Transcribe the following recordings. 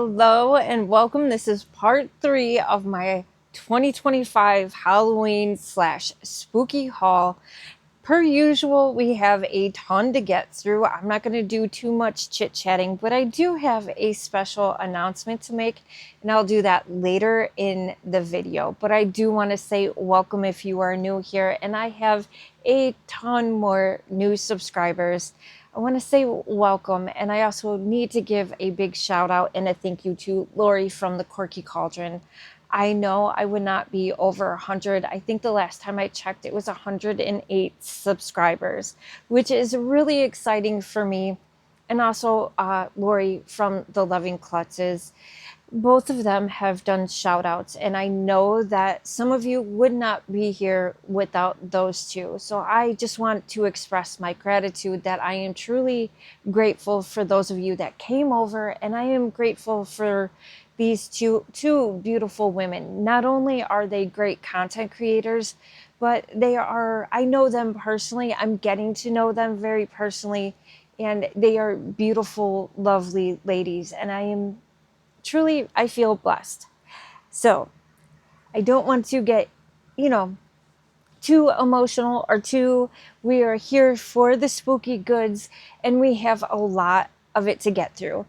Hello and welcome. This is part 3 of my 2025 Halloween slash spooky haul. Per usual, we have a ton to get through. I'm not going to do too much chit-chatting, but I do have a special announcement to make, and I'll do that later in the video. But I do want to say welcome if you are new here, and I have a ton more new subscribers. I want to say welcome, and I also need to give a big shout out and a thank you to Lori from the Quirky Cauldron. I know I would not be over 100. I think the last time I checked, it was 108 subscribers, which is really exciting for me. And also Lori from the Loving Klutzes. Both of them have done shout outs, and I know that some of you would not be here without those two. So I just want to express my gratitude that I am truly grateful for those of you that came over, and I am grateful for these two beautiful women. Not only are they great content creators, but I know them personally. I'm getting to know them very personally, and they are beautiful, lovely ladies, and I feel blessed. So I don't want to get, too emotional we are here for the spooky goods, and we have a lot of it to get through.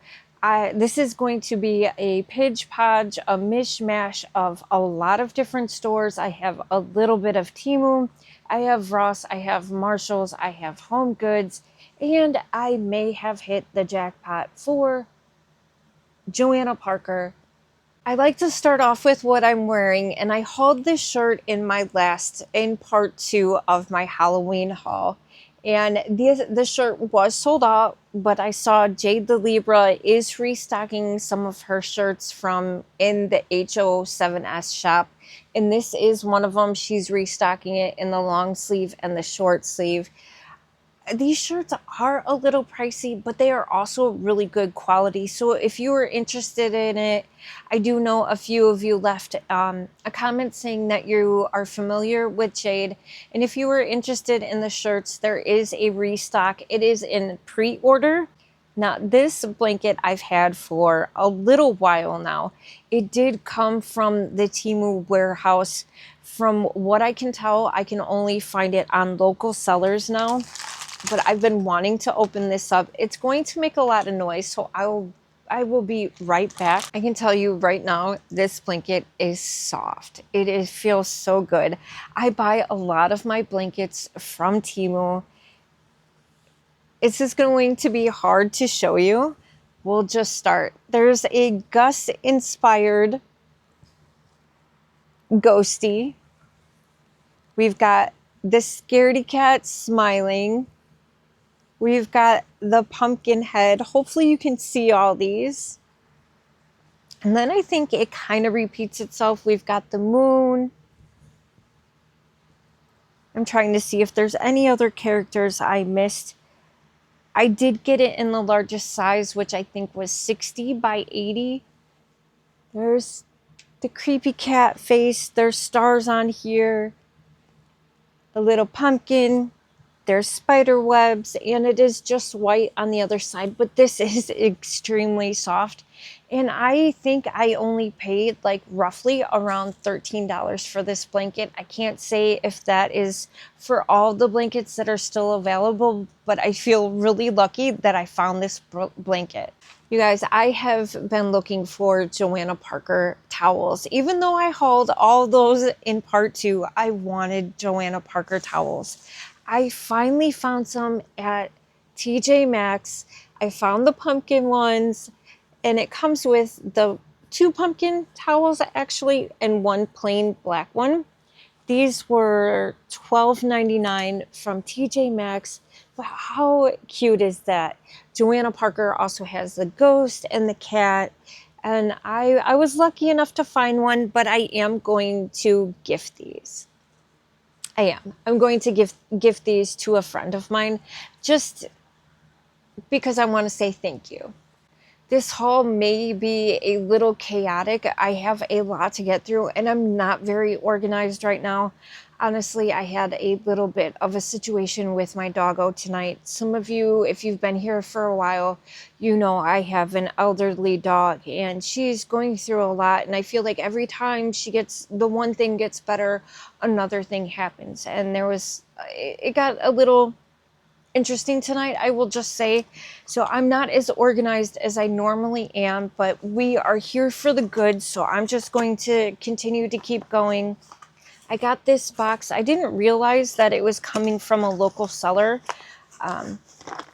This is going to be a podge, a mishmash of a lot of different stores. I have a little bit of Temu, I have Ross, I have Marshalls, I have Home Goods, and I may have hit the jackpot for Joanna Parker. I like to start off with what I'm wearing, and I hauled this shirt in part 2 of my Halloween haul. And the shirt was sold out, but I saw Jade the Libra is restocking some of her shirts from in the HO7S shop. And this is one of them. She's restocking it in the long sleeve and the short sleeve. These shirts are a little pricey, but they are also really good quality. So if you are interested in it, I do know a few of you left a comment saying that you are familiar with Jade. And if you were interested in the shirts, there is a restock. It is in pre-order. Now, this blanket I've had for a little while now. It did come from the Temu warehouse. From what I can tell, I can only find it on local sellers now. But I've been wanting to open this up. It's going to make a lot of noise, so I will be right back. I can tell you right now, this blanket is soft. It feels so good. I buy a lot of my blankets from Temu. It's just going to be hard to show you. We'll just start. There's a Gus-inspired ghosty. We've got the scaredy cat smiling. We've got the pumpkin head. Hopefully you can see all these. And then I think it kind of repeats itself. We've got the moon. I'm trying to see if there's any other characters I missed. I did get it in the largest size, which I think was 60 by 80. There's the creepy cat face. There's stars on here. A little pumpkin. There's spider webs, and it is just white on the other side, but this is extremely soft. And I think I only paid like roughly around $13 for this blanket. I can't say if that is for all the blankets that are still available, but I feel really lucky that I found this blanket. You guys, I have been looking for Joanna Parker towels. Even though I hauled all those in part 2, I wanted Joanna Parker towels. I finally found some at TJ Maxx. I found the pumpkin ones, and it comes with the 2 pumpkin towels actually and 1 plain black one. These were $12.99 from TJ Maxx. But how cute is that? Joanna Parker also has the ghost and the cat. And I was lucky enough to find one, but I am going to gift these. I'm going to gift these to a friend of mine just because I want to say thank you. This haul may be a little chaotic. I have a lot to get through, and I'm not very organized right now. Honestly, I had a little bit of a situation with my doggo tonight. Some of you, if you've been here for a while, you know I have an elderly dog and she's going through a lot. And I feel like every time the one thing gets better, another thing happens. And it got a little interesting tonight, I will just say. So I'm not as organized as I normally am, but we are here for the good. So I'm just going to continue to keep going. I got this box. I didn't realize that it was coming from a local seller,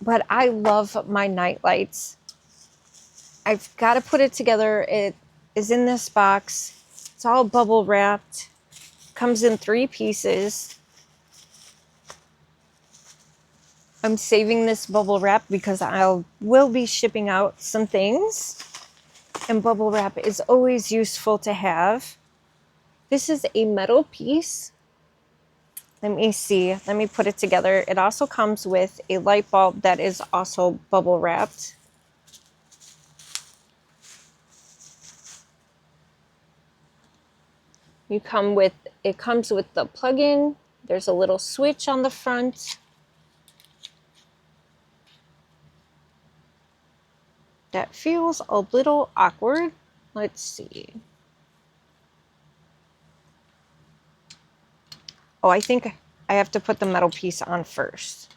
but I love my night lights. I've got to put it together. It is in this box. It's all bubble wrapped. Comes in 3 pieces. I'm saving this bubble wrap because I will be shipping out some things, and bubble wrap is always useful to have. This is a metal piece. Let me see. Let me put it together. It also comes with a light bulb that is also bubble wrapped. It comes with the plug-in. There's a little switch on the front. That feels a little awkward. Let's see. Oh, I think I have to put the metal piece on first.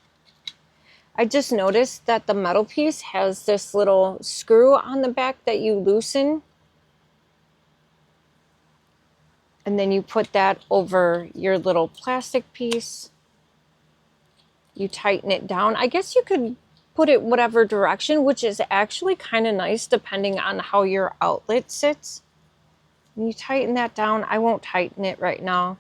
I just noticed that the metal piece has this little screw on the back that you loosen. And then you put that over your little plastic piece. You tighten it down. I guess you could put it whatever direction, which is actually kind of nice depending on how your outlet sits. And you tighten that down. I won't tighten it right now.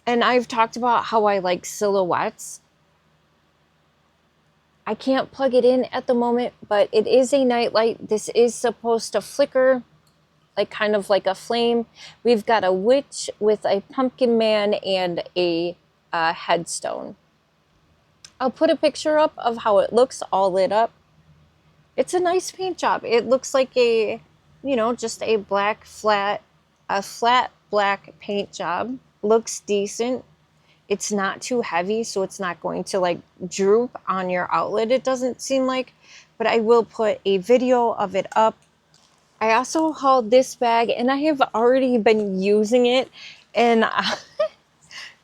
And I've talked about how I like silhouettes. I can't plug it in at the moment, but it is a nightlight. This is supposed to flicker, like kind of like a flame. We've got a witch with a pumpkin man and a headstone. I'll put a picture up of how it looks all lit up. It's a nice paint job. It looks like just a flat black paint job. Looks decent. It's not too heavy, so it's not going to like droop on your outlet, it doesn't seem like, but I will put a video of it up. I also hauled this bag and I have already been using it, and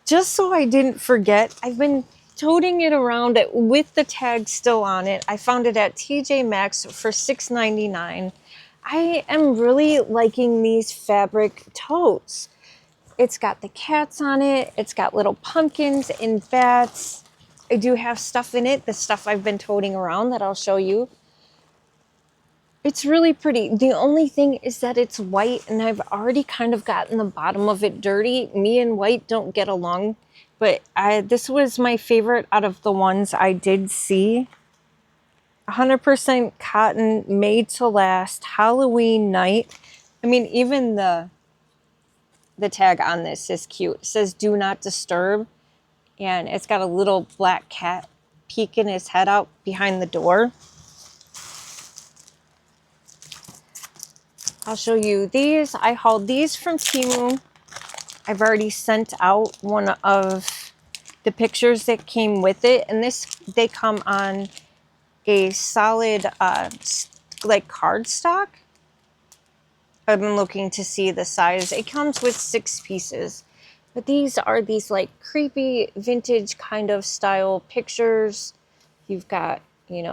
just so I didn't forget, I've been toting it around with the tag still on it. I found it at TJ Maxx for $6.99. I am really liking these fabric totes. It's got the cats on it. It's got little pumpkins and bats. I do have stuff in it, the stuff I've been toting around that I'll show you. It's really pretty. The only thing is that it's white, and I've already kind of gotten the bottom of it dirty. Me and white don't get along, but this was my favorite out of the ones I did see. 100% cotton, made to last, Halloween night. I mean, even the tag on this is cute. It says do not disturb, and it's got a little black cat peeking his head out behind the door. I'll show you these. I hauled these from Temu. I've already sent out one of the pictures that came with it, and they come on a solid like cardstock. I've been looking to see the size. It comes with 6 pieces, but these are these like creepy vintage kind of style pictures. You've got,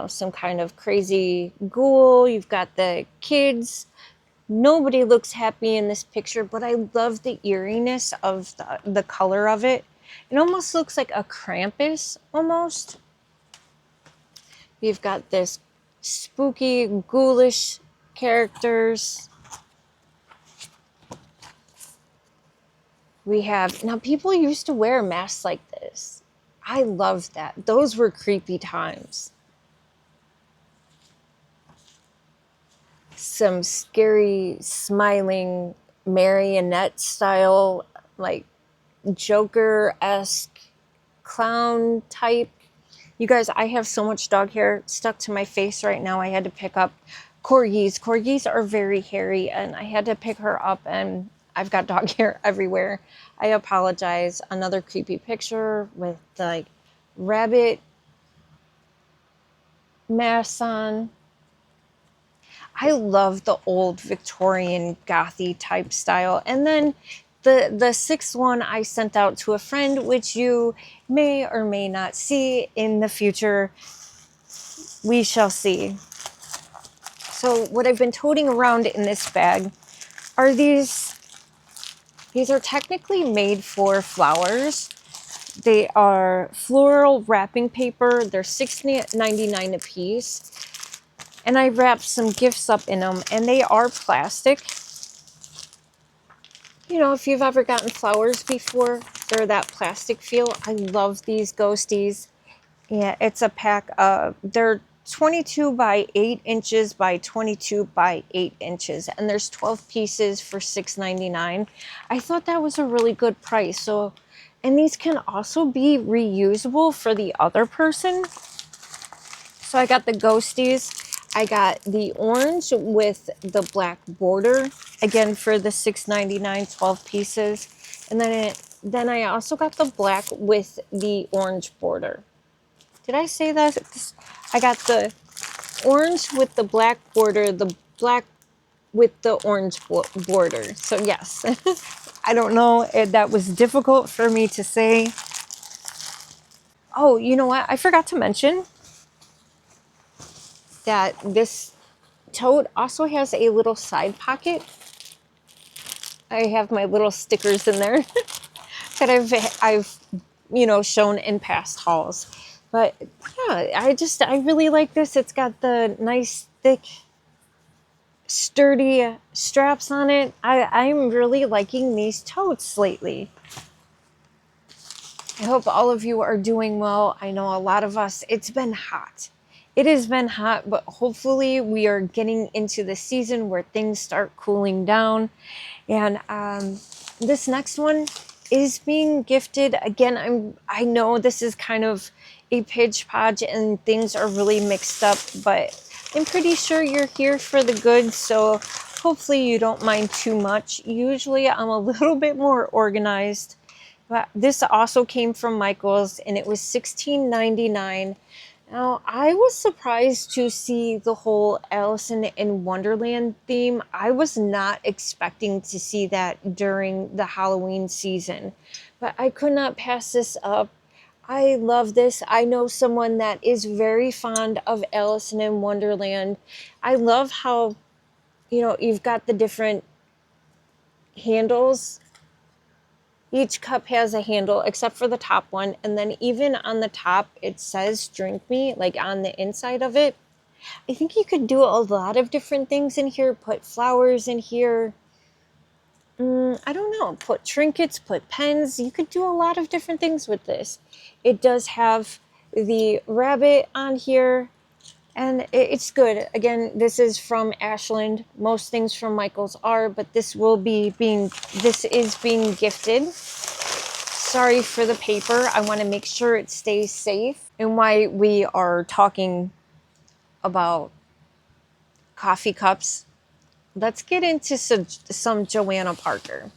some kind of crazy ghoul. You've got the kids. Nobody looks happy in this picture, but I love the eeriness of the color of it. It almost looks like a Krampus, almost. You've got this spooky, ghoulish characters. Now people used to wear masks like this. I love that. Those were creepy times. Some scary, smiling marionette style, like Joker-esque clown type. You guys, I have so much dog hair stuck to my face right now. I had to pick up Corgis. Corgis are very hairy, and I had to pick her up and I've got dog hair everywhere. I apologize. Another creepy picture with like rabbit masks on. I love the old Victorian gothy type style. And then the sixth one I sent out to a friend, which you may or may not see in the future. We shall see. So what I've been toting around in this bag are these are technically made for flowers. They are floral wrapping paper. They're $6.99 a piece. And I wrapped some gifts up in them, and they are plastic. You know, if you've ever gotten flowers before, they're that plastic feel. I love these ghosties. Yeah, it's a pack of, they're 22 by 8 inches by 22 by 8 inches, and there's 12 pieces for $6.99. I thought that was a really good price. So, and these can also be reusable for the other person. So I got the ghosties. I got the orange with the black border, again for the $6.99, 12 pieces. And then I also got the black with the orange border. Did I say that? I got the orange with the black border, the black with the orange border. So yes, I don't know if that was difficult for me to say. Oh, you know what? I forgot to mention that this tote also has a little side pocket. I have my little stickers in there that I've you know shown in past hauls. But yeah, I really like this. It's got the nice thick sturdy straps on it. I'm really liking these totes lately. I hope all of you are doing well. I know a lot of us, it's been hot. It has been hot, but hopefully we are getting into the season where things start cooling down. And this next one is being gifted. Again, I know this is kind of a pitch podge and things are really mixed up, but I'm pretty sure you're here for the good. So hopefully you don't mind too much. Usually I'm a little bit more organized, but this also came from Michael's and it was $16.99. Now, I was surprised to see the whole Alice in Wonderland theme. I was not expecting to see that during the Halloween season, but I could not pass this up. I love this. I know someone that is very fond of Alice in Wonderland. I love how, you know, you've got the different handles. Each cup has a handle except for the top one. And then even on the top, it says drink me, like on the inside of it. I think you could do a lot of different things in here. Put flowers in here. I don't know. Put trinkets, put pens. You could do a lot of different things with this. It does have the rabbit on here. And it's good. Again, this is from Ashland. Most things from Michael's are, but this is being gifted. Sorry for the paper. I want to make sure it stays safe. And why we are talking about coffee cups, let's get into some Joanna Parker.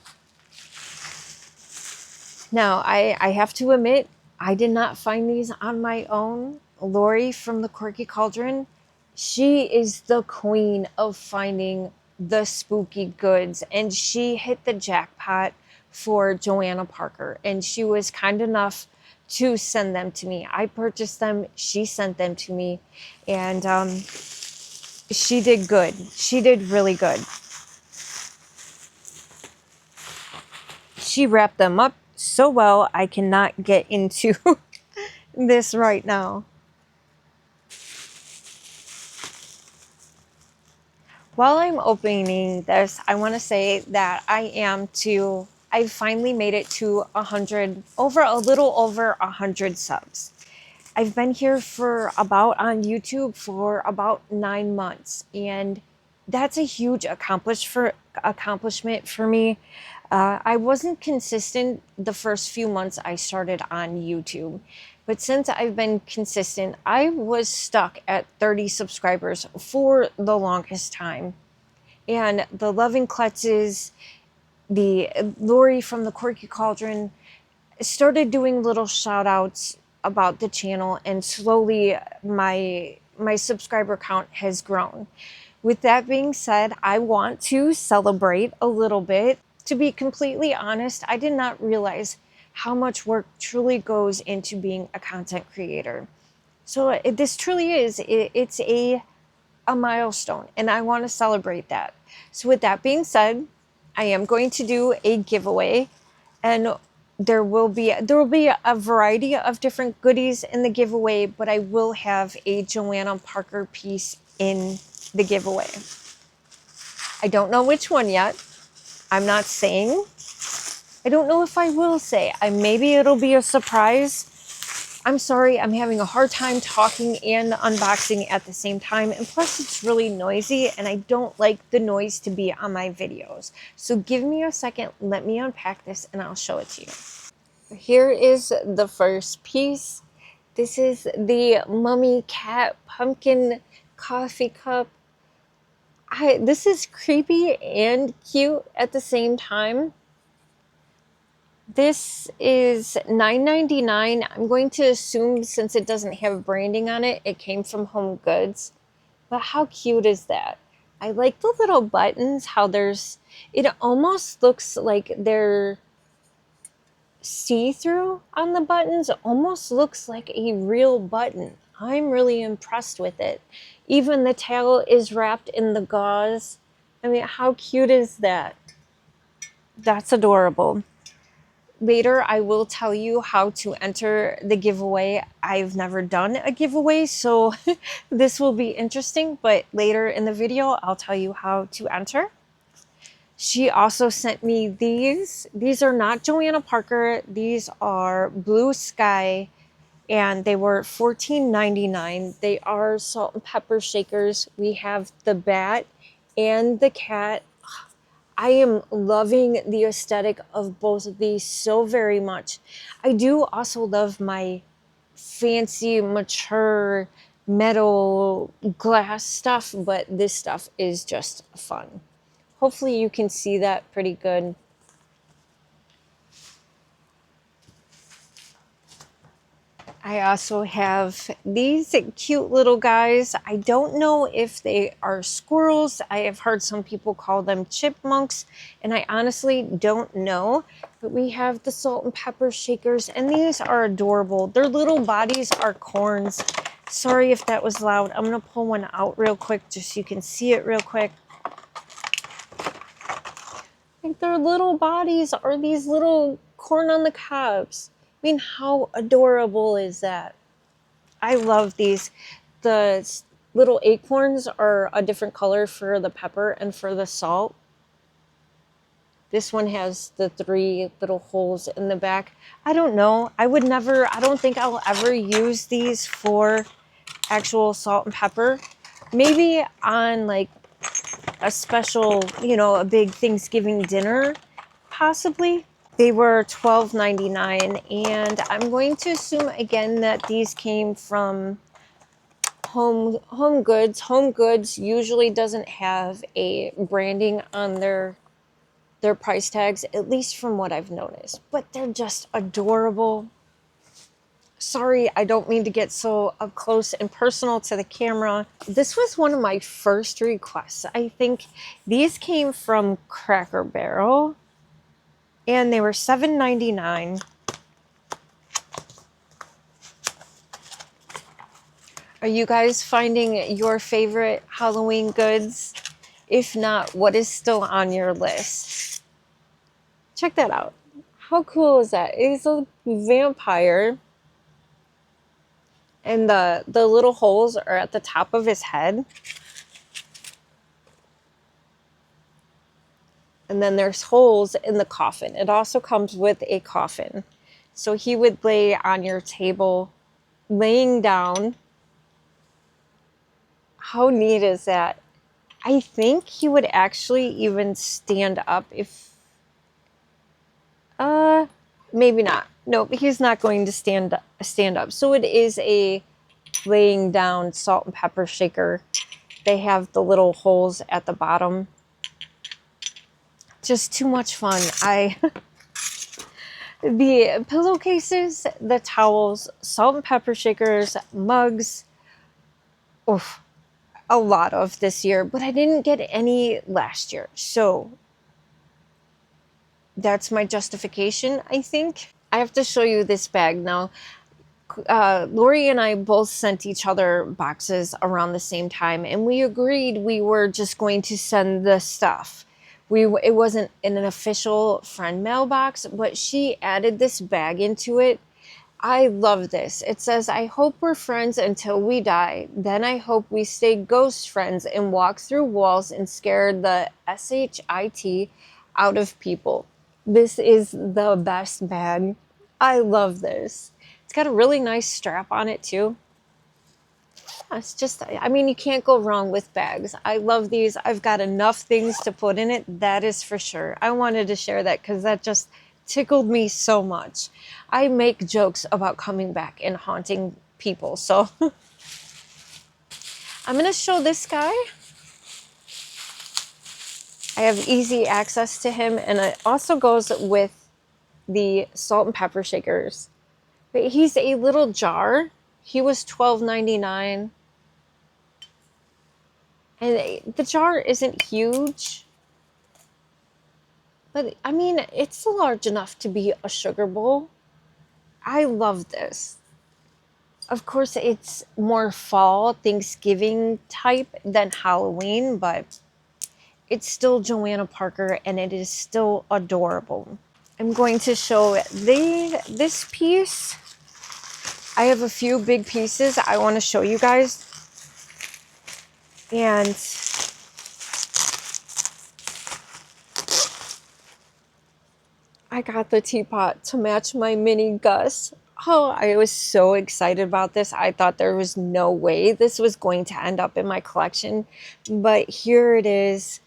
Now, I have to admit, I did not find these on my own. Lori from the Quirky Cauldron, she is the queen of finding the spooky goods, and she hit the jackpot for Joanna Parker, and she was kind enough to send them to me. I purchased them, she sent them to me, and she did good. She did really good. She wrapped them up so well, I cannot get into this right now. While I'm opening this, I want to say that I finally made it to a little over 100 subs. I've been here on YouTube for about 9 months, and that's a huge accomplishment for me. I wasn't consistent the first few months I started on YouTube, but since I've been consistent, I was stuck at 30 subscribers for the longest time. And the Loving Klutzes, Lori from the Quirky Cauldron started doing little shout outs about the channel, and slowly my subscriber count has grown. With that being said, I want to celebrate a little bit. To be completely honest, I did not realize how much work truly goes into being a content creator. So this truly is, it's a milestone, and I want to celebrate that. So with that being said, I am going to do a giveaway, and there will be a variety of different goodies in the giveaway, but I will have a Joanna Parker piece in the giveaway. I don't know which one yet. I'm not saying. I don't know if I will say. Maybe it'll be a surprise. I'm sorry, I'm having a hard time talking and unboxing at the same time. And plus it's really noisy, and I don't like the noise to be on my videos. So give me a second, let me unpack this, and I'll show it to you. Here is the first piece. This is the Mummy Cat Pumpkin Coffee Cup. This is creepy and cute at the same time. This is $9.99. I'm going to assume, since it doesn't have branding on it, it came from Home Goods. But how cute is that? I like the little buttons, how it almost looks like they're see-through on the buttons. It almost looks like a real button. I'm really impressed with it. Even the tail is wrapped in the gauze. I mean, how cute is that? That's adorable. Later, I will tell you how to enter the giveaway. I've never done a giveaway, so this will be interesting, but later in the video, I'll tell you how to enter. She also sent me these. These are not Joanna Parker. These are Blue Sky, and they were $14.99. They are salt and pepper shakers. We have the bat and the cat. I am loving the aesthetic of both of these so very much. I do also love my fancy, mature metal glass stuff, but this stuff is just fun. Hopefully you can see that pretty good. I also have these cute little guys. I don't know if they are squirrels. I have heard some people call them chipmunks, and I honestly don't know. But we have the salt and pepper shakers, and these are adorable. Their little bodies are corns. Sorry if that was loud. I'm gonna pull one out real quick just so you can see it real quick. Like, their little bodies are these little corn on the cobs. I mean, how adorable is that? I love these. The little acorns are a different color for the pepper and for the salt. This one has the 3 little holes in the back. I don't know. I don't think I'll ever use these for actual salt and pepper. Maybe on like a special, a big Thanksgiving dinner, possibly. They were $12.99, and I'm going to assume again that these came from Home Goods. Home Goods usually doesn't have a branding on their price tags, at least from what I've noticed. But they're just adorable. Sorry, I don't mean to get so up close and personal to the camera. This was one of my first requests. I think these came from Cracker Barrel, and they were $7.99. Are you guys finding your favorite Halloween goods? If not, what is still on your list? Check that out. How cool is that? It's a vampire, and the little holes are at the top of his head. And then there's holes in the coffin. It also comes with a coffin. So he would lay on your table, laying down. How neat is that? I think he would actually even stand up if... maybe not. No, he's not going to stand up. So it is a laying down salt and pepper shaker. They have the little holes at the bottom. just too much fun. The pillowcases, the towels, salt and pepper shakers, mugs, oof, a lot of this year, but I didn't get any last year. So that's my justification, I think. I have to show you this bag now. Lori and I both sent each other boxes around the same time, and we agreed we were just going to send the stuff. It wasn't in an official friend mailbox, but she added this bag into it. I love this. It says, "I hope we're friends until we die. Then I hope we stay ghost friends and walk through walls and scare the SHIT out of people." This is the best bag. I love this. It's got a really nice strap on it too. It's just, I mean, you can't go wrong with bags. I love these. I've got enough things to put in it, that is for sure. I wanted to share that because that just tickled me so much. I make jokes about coming back and haunting people, so I'm going to show this guy. I have easy access to him, and it also goes with the salt and pepper shakers. But he's a little jar. He was $12.99. And the jar isn't huge. But, I mean, it's large enough to be a sugar bowl. I love this. Of course, it's more fall, Thanksgiving type than Halloween, but it's still Joanna Parker, and it is still adorable. I'm going to show this piece. I have a few big pieces I want to show you guys. And I got the teapot to match my mini Gus. Oh, I was so excited about this. I thought there was no way this was going to end up in my collection. But here it is.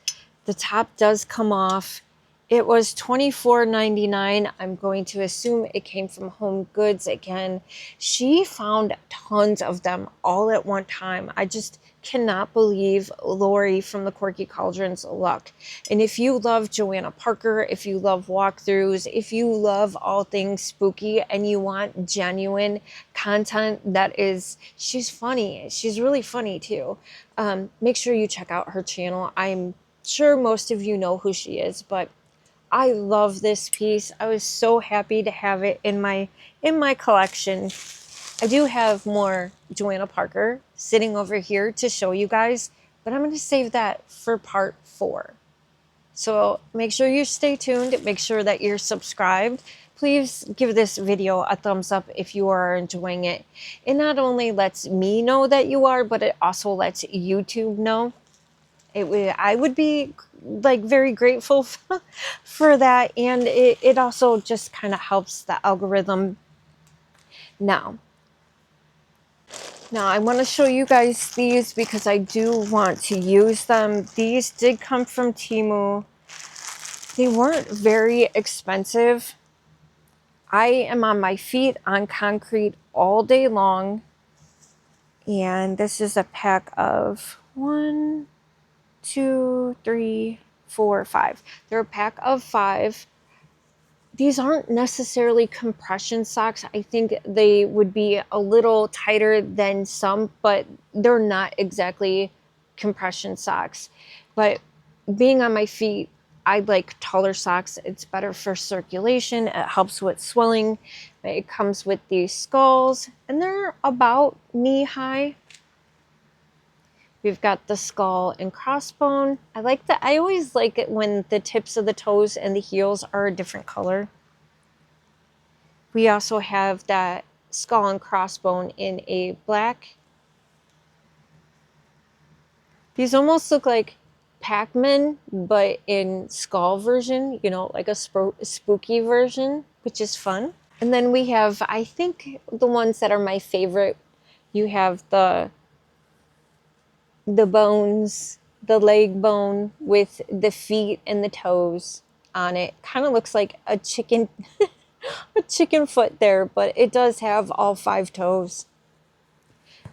The top does come off. It was $24.99. I'm going to assume it came from Home Goods again. She found tons of them all at one time. I just cannot believe Lori from the Quirky Cauldron's luck. And if you love Joanna Parker, if you love walkthroughs, if you love all things spooky and you want genuine content that is, she's funny. She's really funny too. Make sure you check out her channel. I'm sure most of you know who she is, but I love this piece. I was so happy to have it in my collection. I do have more Joanna Parker sitting over here to show you guys, but I'm going to save that for part 4. So make sure you stay tuned. Make sure that you're subscribed. Please give this video a thumbs up if you are enjoying it. It not only lets me know that you are, but it also lets YouTube know. I would be like very grateful for that, and it also just kind of helps the algorithm. Now I want to show you guys these because I do want to use them. These did come from Temu. They weren't very expensive. I am on my feet on concrete all day long, and this is a pack of 1, 2, 3, 4, 5. They're a pack of 5. These aren't necessarily compression socks. I think they would be a little tighter than some, but they're not exactly compression socks. But being on my feet, I like taller socks. It's better for circulation. It helps with swelling. It comes with these skulls, and they're about knee high. We've got the skull and crossbone. I always like it when the tips of the toes and the heels are a different color. We also have that skull and crossbone in a black. These almost look like Pac-Man, but in skull version, you know, like a spooky version, which is fun. And then we have, I think, the ones that are my favorite. You have the bones, the leg bone with the feet and the toes on it. Kind of looks like a chicken a chicken foot there, but it does have all 5 toes.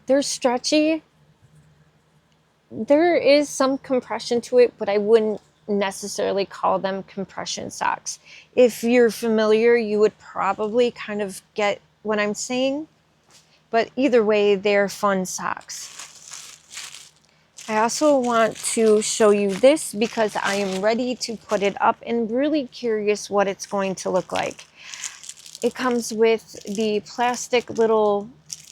They're stretchy. There is some compression to it, but I wouldn't necessarily call them compression socks. If you're familiar, you would probably kind of get what I'm saying. But either way, they're fun socks. I also want to show you this because I am ready to put it up and really curious what it's going to look like. It comes with the plastic little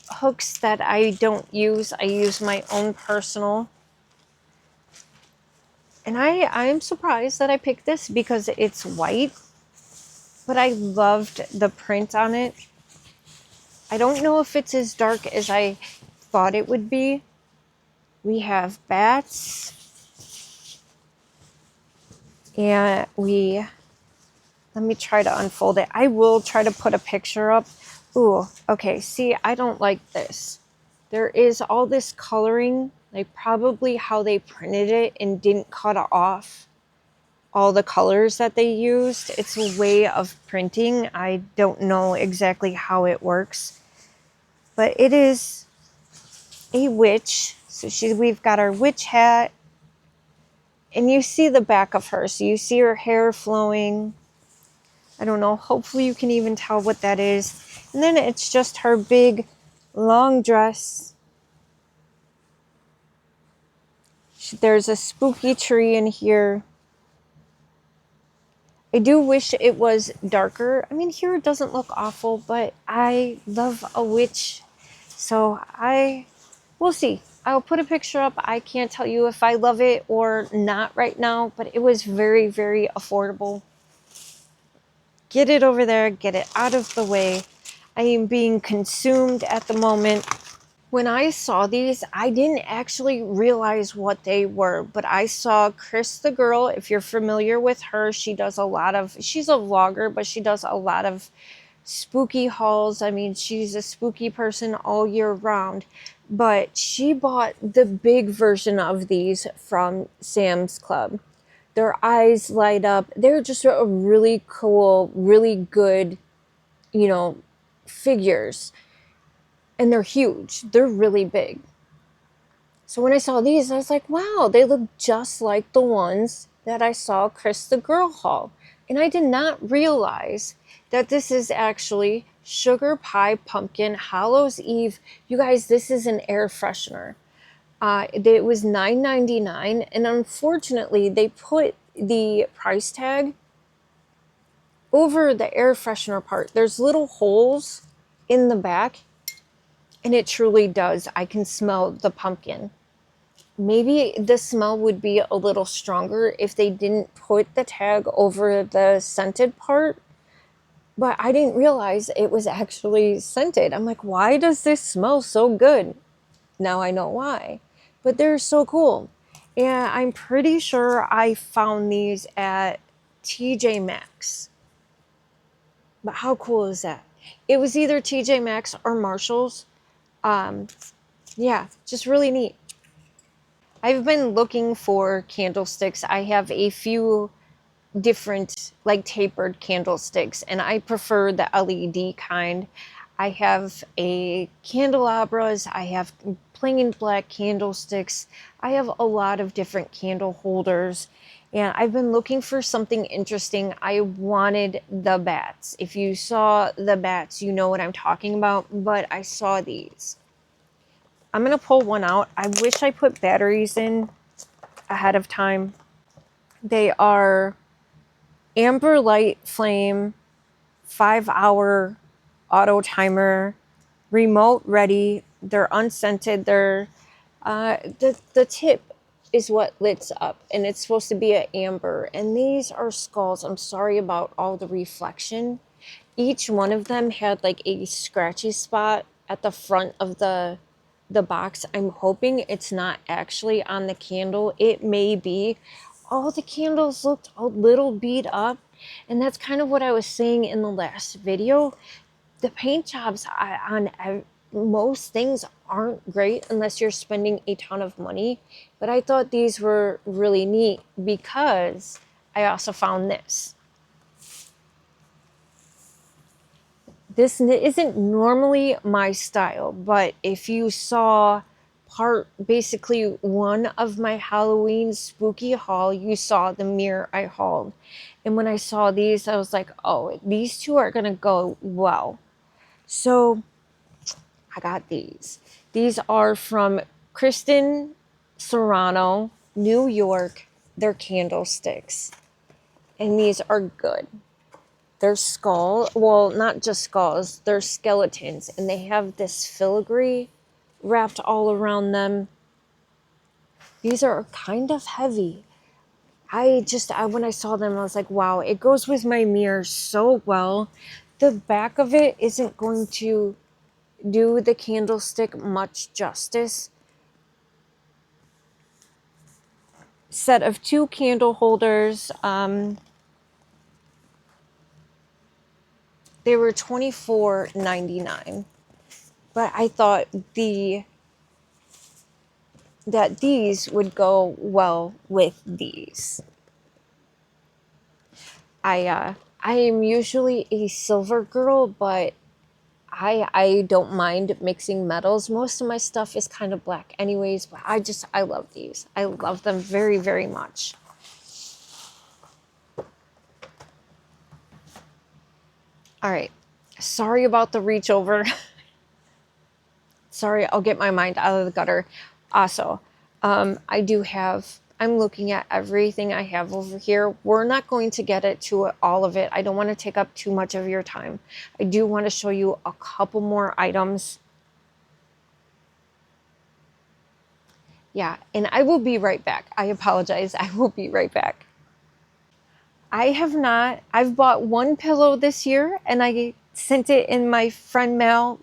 hooks that I don't use. I use my own personal. And I am surprised that I picked this because it's white, but I loved the print on it. I don't know if it's as dark as I thought it would be. We have bats. And let me try to unfold it. I will try to put a picture up. Ooh, okay, see, I don't like this. There is all this coloring, like probably how they printed it and didn't cut off all the colors that they used. It's a way of printing. I don't know exactly how it works, but it is a witch. So we've got our witch hat, and you see the back of her. So you see her hair flowing. I don't know. Hopefully you can even tell what that is. And then it's just her big long dress. There's a spooky tree in here. I do wish it was darker. I mean, here it doesn't look awful, but I love a witch. So we'll see. I'll put a picture up. I can't tell you if I love it or not right now, but it was very, very affordable. Get it over there. Get it out of the way. I am being consumed at the moment. When I saw these, I didn't actually realize what they were, but I saw Chris the girl. If you're familiar with her, she's a vlogger, but she does a lot of spooky hauls. I mean, she's a spooky person all year round, but she bought the big version of these from Sam's Club. Their eyes light up. They're just a really cool, really good, figures. And they're huge. They're really big. So when I saw these, I was like, wow, they look just like the ones that I saw Chris the Girl haul. And I did not realize that this is actually Sugar Pie Pumpkin Hallows Eve. You guys, this is an air freshener. It was $9.99, and unfortunately, they put the price tag over the air freshener part. There's little holes in the back, and it truly does. I can smell the pumpkin. Maybe the smell would be a little stronger if they didn't put the tag over the scented part. But I didn't realize it was actually scented. I'm like, why does this smell so good? Now I know why. But they're so cool. And I'm pretty sure I found these at TJ Maxx. But how cool is that? It was either TJ Maxx or Marshall's. Yeah, just really neat. I've been looking for candlesticks. I have a few different like tapered candlesticks, and I prefer the LED kind. I have candelabras, I have plain black candlesticks, I have a lot of different candle holders, and I've been looking for something interesting. I wanted the bats. If you saw the bats, you know what I'm talking about, but I saw these. I'm going to pull one out. I wish I put batteries in ahead of time. They are amber light flame, 5-hour auto timer, remote ready. They're unscented. They're the tip is what lights up, and it's supposed to be an amber. And these are skulls. I'm sorry about all the reflection. Each one of them had like a scratchy spot at the front of the box. I'm hoping it's not actually on the candle. It may be. All the candles looked a little beat up, and that's kind of what I was saying in the last video. The paint jobs on most things aren't great unless you're spending a ton of money, but I thought these were really neat because I also found this. This isn't normally my style, but if you saw basically one of my Halloween spooky haul. You saw the mirror I hauled. And when I saw these, I was like, oh, these two are going to go well. So I got these. These are from Christian Siriano, New York. They're candlesticks. And these are good. They're well, not just skulls, they're skeletons. And they have this filigree wrapped all around them. These are kind of heavy. When I saw them, I was like, wow, it goes with my mirror so well. The back of it isn't going to do the candlestick much justice. Set of 2 candle holders. They were $24.99. But I thought that these would go well with these. I am usually a silver girl, but I don't mind mixing metals. Most of my stuff is kind of black anyways, but I love these. I love them very, very much. All right. Sorry about the reach over. Sorry, I'll get my mind out of the gutter. Also, I'm looking at everything I have over here. We're not going to get to all of it. I don't want to take up too much of your time. I do want to show you a couple more items. Yeah, and I will be right back. I apologize. I will be right back. I've bought 1 pillow this year, and I sent it in my friend mail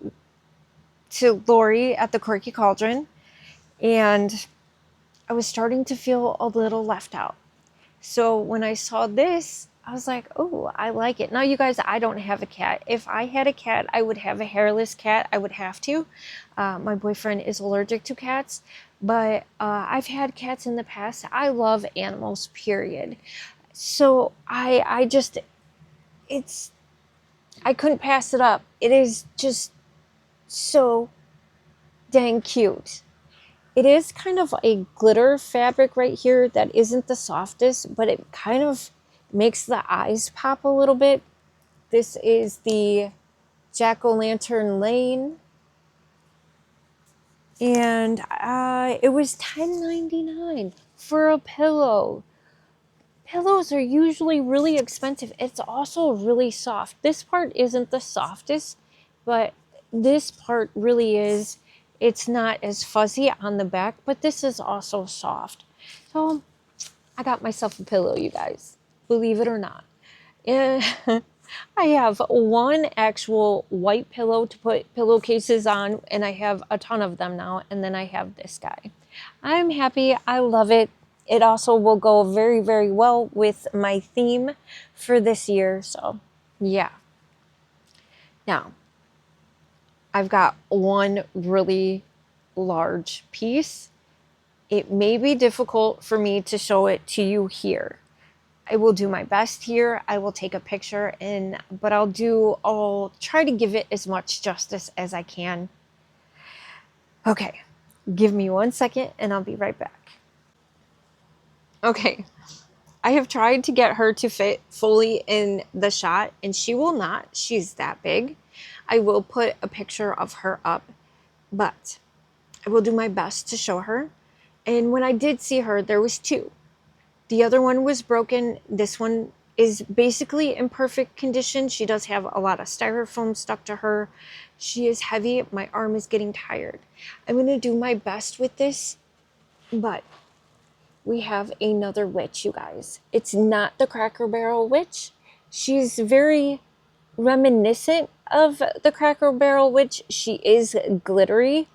to Lori at the Quirky Cauldron, and I was starting to feel a little left out. So when I saw this, I was like, oh, I like it. Now, you guys, I don't have a cat. If I had a cat, I would have a hairless cat. I would have to. My boyfriend is allergic to cats, but I've had cats in the past. I love animals, period. So I couldn't pass it up. It is just so dang cute. It is kind of a glitter fabric right here that isn't the softest, but it kind of makes the eyes pop a little bit. This is the Jack-o'-lantern Lane. And it was $10.99 for a pillow. Pillows are usually really expensive. It's also really soft. This part isn't the softest, but this part really is. It's not as fuzzy on the back, but this is also soft. So I got myself a pillow, you guys, believe it or not. And I have 1 actual white pillow to put pillowcases on, and I have a ton of them now. And then I have this guy. I'm happy. I love it. It also will go very, very well with my theme for this year. So, yeah. Now, I've got 1 really large piece. It may be difficult for me to show it to you here. I will do my best here. I will take a picture, but I'll try to give it as much justice as I can. Okay, give me 1 second and I'll be right back. Okay, I have tried to get her to fit fully in the shot, and she will not. She's that big. I will put a picture of her up, but I will do my best to show her. And when I did see her, there was 2. The other one was broken. This one is basically in perfect condition. She does have a lot of styrofoam stuck to her. She is heavy. My arm is getting tired. I'm going to do my best with this, but we have another witch, you guys. It's not the Cracker Barrel witch. She's very reminiscent of the Cracker Barrel witch. She is glittery.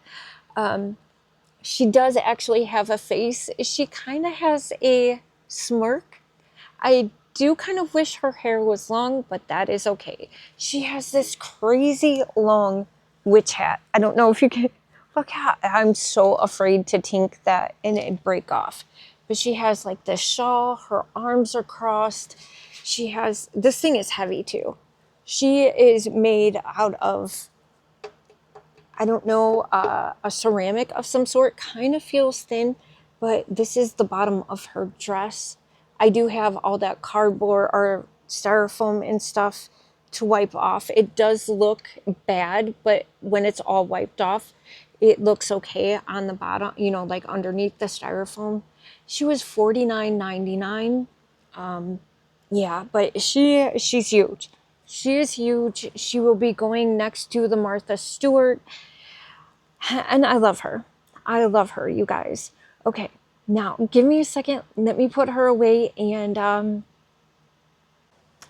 She does actually have a face. She kind of has a smirk. I do kind of wish her hair was long, but that is okay. She has this crazy long witch hat. I don't know if you can look how I'm so afraid to tink that and it break off. But she has like this shawl, her arms are crossed. This thing is heavy too. She is made out of I don't know, a ceramic of some sort. Kind of feels thin, but this is the bottom of her dress. I do have all that cardboard or styrofoam and stuff to wipe off. It does look bad, but when it's all wiped off, it looks okay on the bottom, you know, like underneath the styrofoam. She was $49.99. Yeah, but she's huge. She is huge. She will be going next to the Martha Stewart, and I love her. I love her, you guys. Okay, now give me a second. Let me put her away, and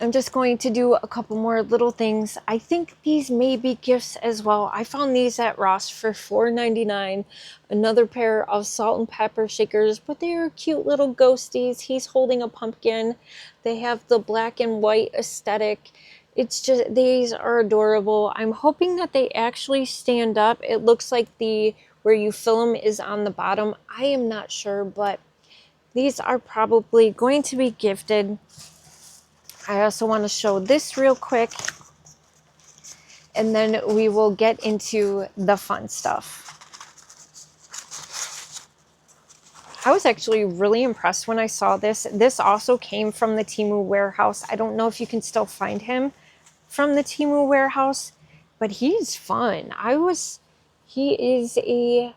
I'm just going to do a couple more little things. I think these may be gifts as well. I found these at Ross for $4.99. Another pair of salt and pepper shakers, but they are cute little ghosties. He's holding a pumpkin. They have the black and white aesthetic. It's just, these are adorable. I'm hoping that they actually stand up. It looks like the where you fill them is on the bottom. I am not sure, but these are probably going to be gifted. I also want to show this real quick, and then we will get into the fun stuff. I was actually really impressed when I saw this. This also came from the Temu warehouse. I don't know if you can still find him from the Temu warehouse, but he's fun. He is a,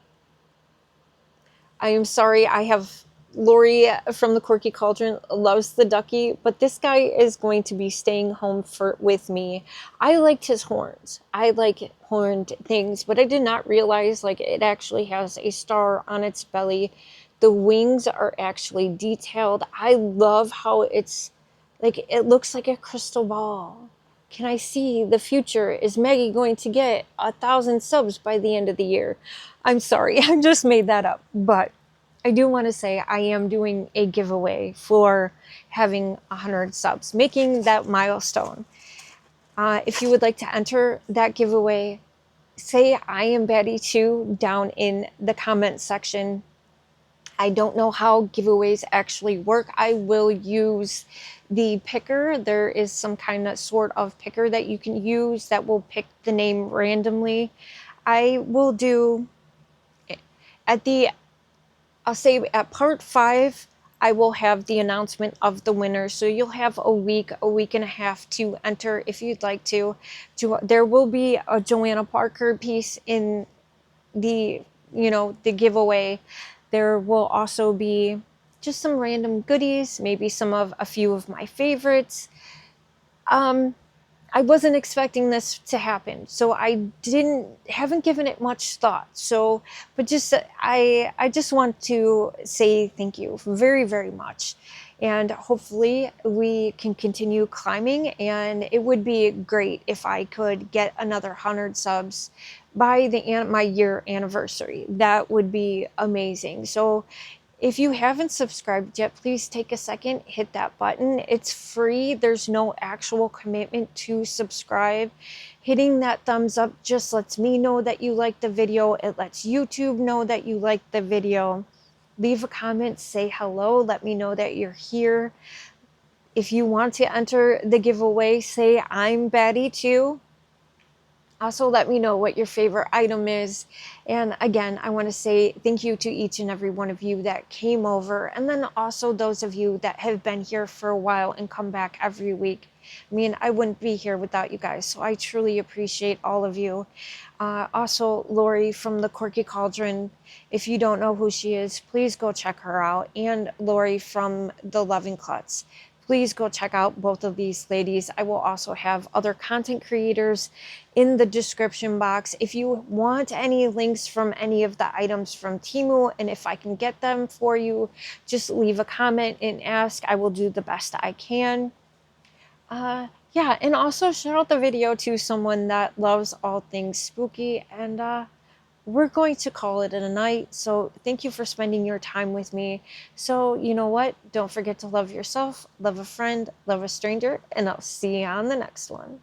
I am sorry, I have Lori from the Quirky Cauldron loves the ducky, but this guy is going to be staying home with me. I liked his horns. I like horned things, but I did not realize like it actually has a star on its belly. The wings are actually detailed. I love how it's like, it looks like a crystal ball. Can I see the future? Is Maggie going to get 1,000 subs by the end of the year? I'm sorry, I just made that up, but I do want to say I am doing a giveaway for having 100 subs, making that milestone. If you would like to enter that giveaway, say I am Betty too down in the comment section. I don't know how giveaways actually work. I will use the picker. There is some kind of sort of picker that you can use that will pick the name randomly. I will do I'll say at part 5, I will have the announcement of the winner. So you'll have a week and a half to enter if you'd like to. There will be a Joanna Parker piece in the, the giveaway. There will also be just some random goodies, maybe a few of my favorites. I wasn't expecting this to happen, so I haven't given it much thought. So, but just I just want to say thank you very, very much, and hopefully we can continue climbing. And it would be great if I could get another 100 subs by my year anniversary. That would be amazing. So if you haven't subscribed yet, please take a second, hit that button. It's free. There's no actual commitment to subscribe. Hitting that thumbs up just lets me know that you like the video. It lets YouTube know that you like the video. Leave a comment, say hello, let me know that you're here. If you want to enter the giveaway, say I'm Batty too. Also, let me know what your favorite item is. And again, I want to say thank you to each and every one of you that came over. And then also those of you that have been here for a while and come back every week. I mean, I wouldn't be here without you guys. So I truly appreciate all of you. Also, Lori from the Quirky Cauldron. If you don't know who she is, please go check her out. And Lori from the Loving Klutz. Please go check out both of these ladies. I will also have other content creators in the description box. If you want any links from any of the items from Temu, and if I can get them for you, just leave a comment and ask. I will do the best I can. Yeah, and also share out the video to someone that loves all things spooky. And we're going to call it a night. So thank you for spending your time with me. So you know what? Don't forget to love yourself, love a friend, love a stranger, and I'll see you on the next one.